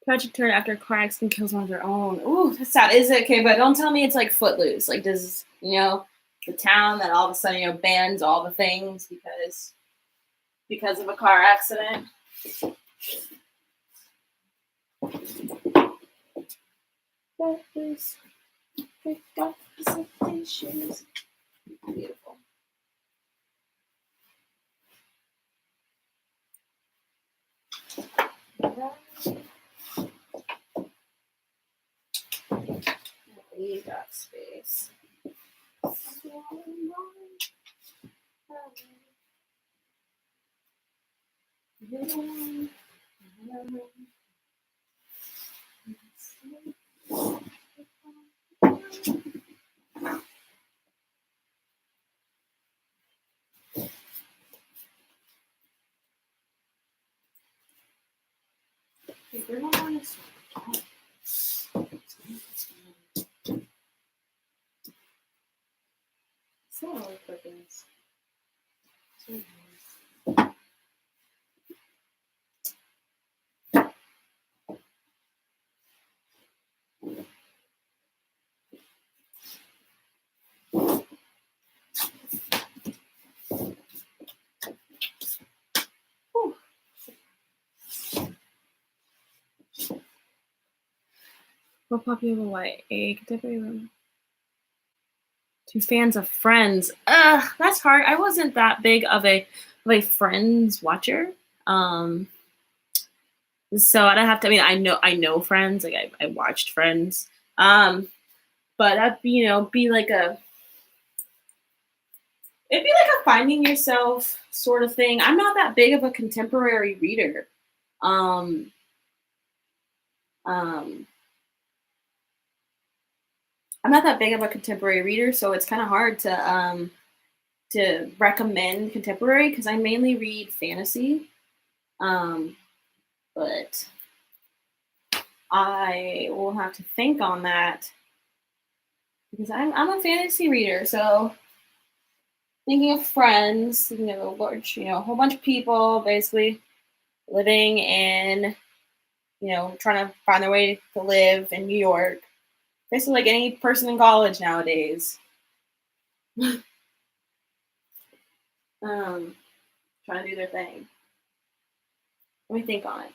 Tragic turn after a car accident kills one of their own. Ooh, that's sad. Is it okay? But don't tell me it's like Footloose. Like, does the town that all of a sudden bans all the things because of a car accident? Footloose. Pick up the shoes. Beautiful. Leave that space. More popular white, a contemporary room. 2 fans of Friends. That's hard. I wasn't that big of a Friends watcher. So I'd have to. I mean, I know Friends. Like I watched Friends. But that'd be like a. It'd be like a finding yourself sort of thing. I'm not that big of a contemporary reader. I'm not that big of a contemporary reader, so it's kind of hard to recommend contemporary because I mainly read fantasy. But I will have to think on that because I'm a fantasy reader. So thinking of friends, large, a whole bunch of people basically living in, trying to find their way to live in New York. Basically, like any person in college nowadays. Trying to do their thing. Let me think on it.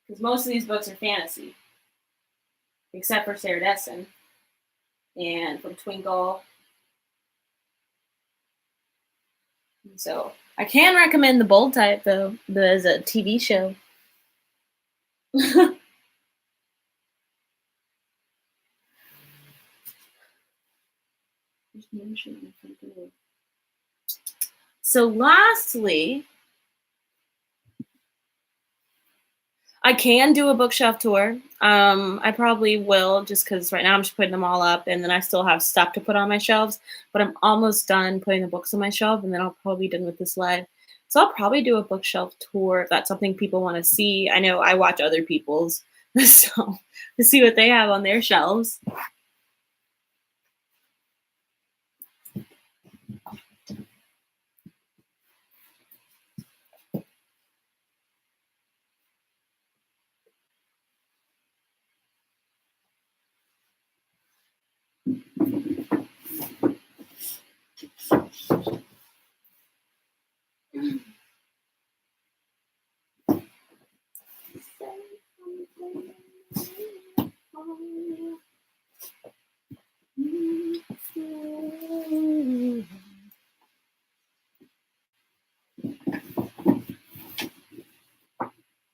Because most of these books are fantasy, except for Sarah Desson and from Twinkle. So I can recommend The Bold Type, though, as a TV show. So lastly, I can do a bookshelf tour. I probably will just because right now I'm just putting them all up and then I still have stuff to put on my shelves, but I'm almost done putting the books on my shelf and then I'll probably be done with this live. So I'll probably do a bookshelf tour if that's something people want to see. I know I watch other people's, so to see what they have on their shelves.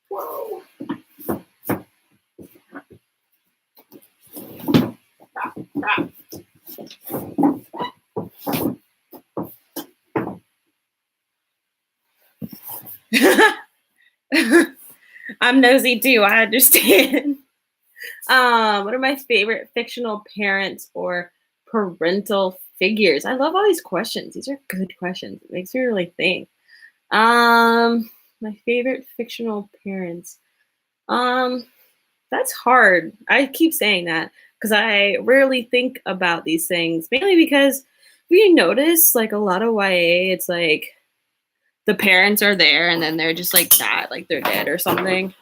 Whoa. Crap. I'm nosy too, I understand. What are my favorite fictional parents or parental figures? I love all these questions. These are good questions. It makes me really think. My favorite fictional parents. That's hard. I keep saying that because I rarely think about these things, mainly because we notice like a lot of YA, it's like the parents are there and then they're just like that, like they're dead or something.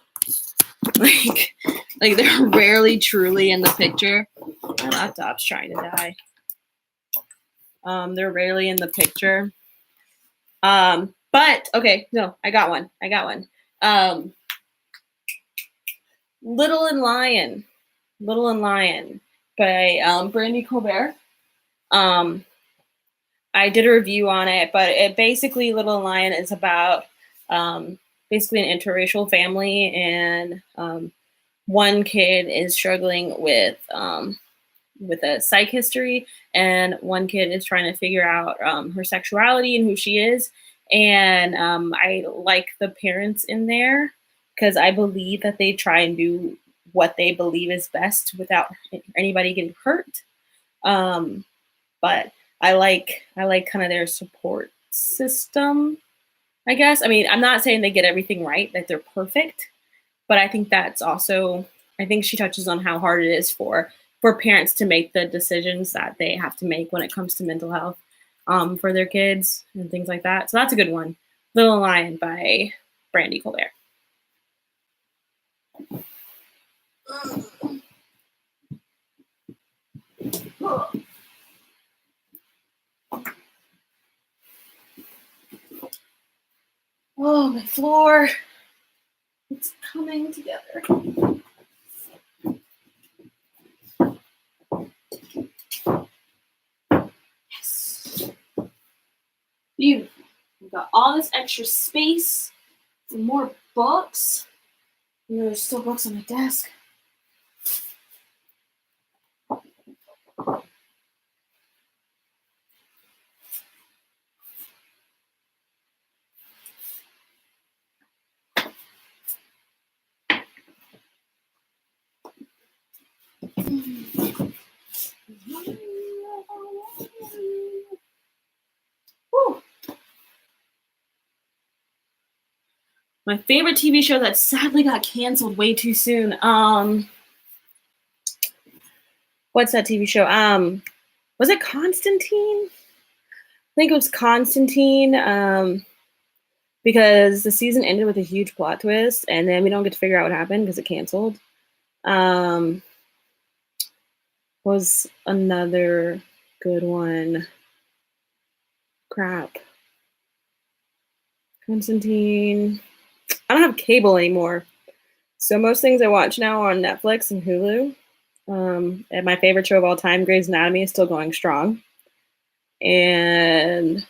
like like they're rarely truly in the picture. My laptop's trying to die. They're rarely in the picture. But okay, no, I got one. Little and Lion by Brandy Colbert. I did a review on it, but it basically Little and Lion is about basically an interracial family, and one kid is struggling with a psych history, and one kid is trying to figure out her sexuality and who she is. And I like the parents in there because I believe that they try and do what they believe is best without anybody getting hurt. But I like kind of their support system, I guess. I mean, I'm not saying they get everything right, that they're perfect, but I think that's also, I think she touches on how hard it is for parents to make the decisions that they have to make when it comes to mental health for their kids and things like that. So that's a good one. Little Lion by Brandy Colbert. Oh, my floor. It's coming together. Yes. Beautiful. We've got all this extra space for more books. There's still books on my desk. Whew. My favorite TV show that sadly got canceled way too soon. What's that TV show? Was it Constantine? I think it was Constantine. Because the season ended with a huge plot twist, and then we don't get to figure out what happened because it canceled. Was another good one. Crap. Constantine. I don't have cable anymore. So most things I watch now are on Netflix and Hulu. And my favorite show of all time, Grey's Anatomy, is still going strong. And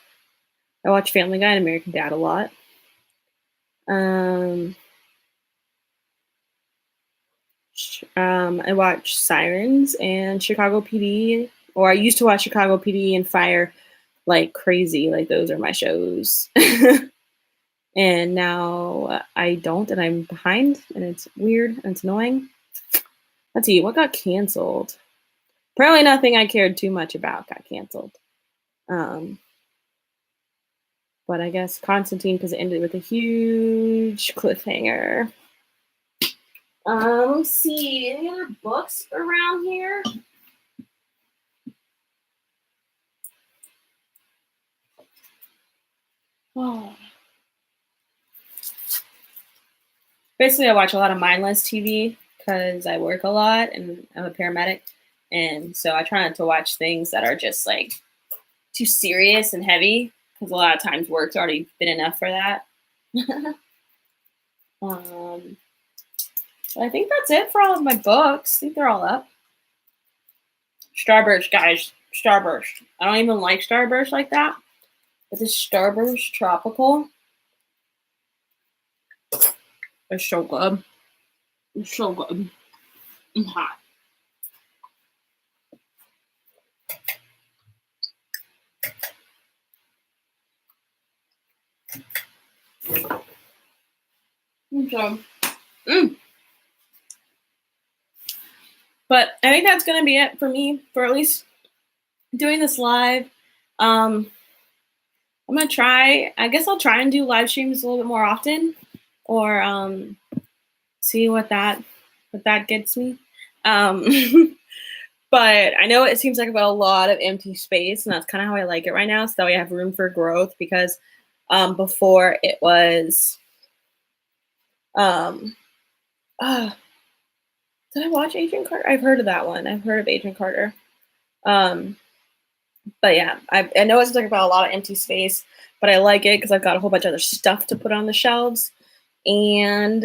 I watch Family Guy and American Dad a lot. I watch Sirens and Chicago PD, or I used to watch Chicago PD and Fire like crazy. Like those are my shows. And now I don't, and I'm behind, and it's weird and it's annoying. Let's see, what got canceled? Apparently nothing I cared too much about got canceled. But I guess Constantine, because it ended with a huge cliffhanger. Let's see, any other books around here? Oh. Basically, I watch a lot of mindless TV because I work a lot and I'm a paramedic. And so I try not to watch things that are just like too serious and heavy because a lot of times work's already been enough for that. I think that's it for all of my books. I think they're all up. Starburst, guys. Starburst. I don't even like Starburst like that. But this Starburst Tropical is so good. It's so good. It's hot. So, But I think that's going to be it for me, for at least doing this live. I'm going to try, I guess I'll try and do live streams a little bit more often, or see what that gets me. But I know it seems like I've got a lot of empty space, and that's kind of how I like it right now, so that way I have room for growth, because before it was, did I watch Agent Carter? I've heard of that one. I've heard of Agent Carter. But yeah, I know it's like about a lot of empty space, but I like it because I've got a whole bunch of other stuff to put on the shelves. And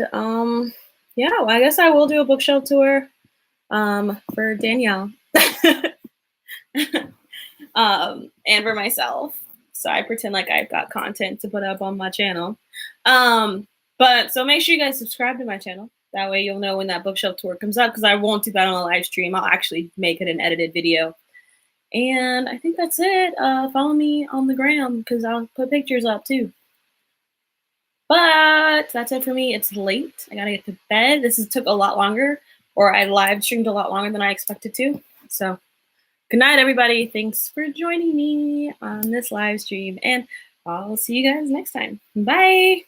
yeah, well, I guess I will do a bookshelf tour for Danielle and for myself. So I pretend like I've got content to put up on my channel. But so make sure you guys subscribe to my channel. That way you'll know when that bookshelf tour comes up, because I won't do that on a live stream. I'll actually make it an edited video. And I think that's it. Follow me on the gram because I'll put pictures up too. But that's it for me. It's late. I gotta get to bed. This took a lot longer, or I live streamed a lot longer than I expected to. So good night, everybody. Thanks for joining me on this live stream, and I'll see you guys next time. Bye.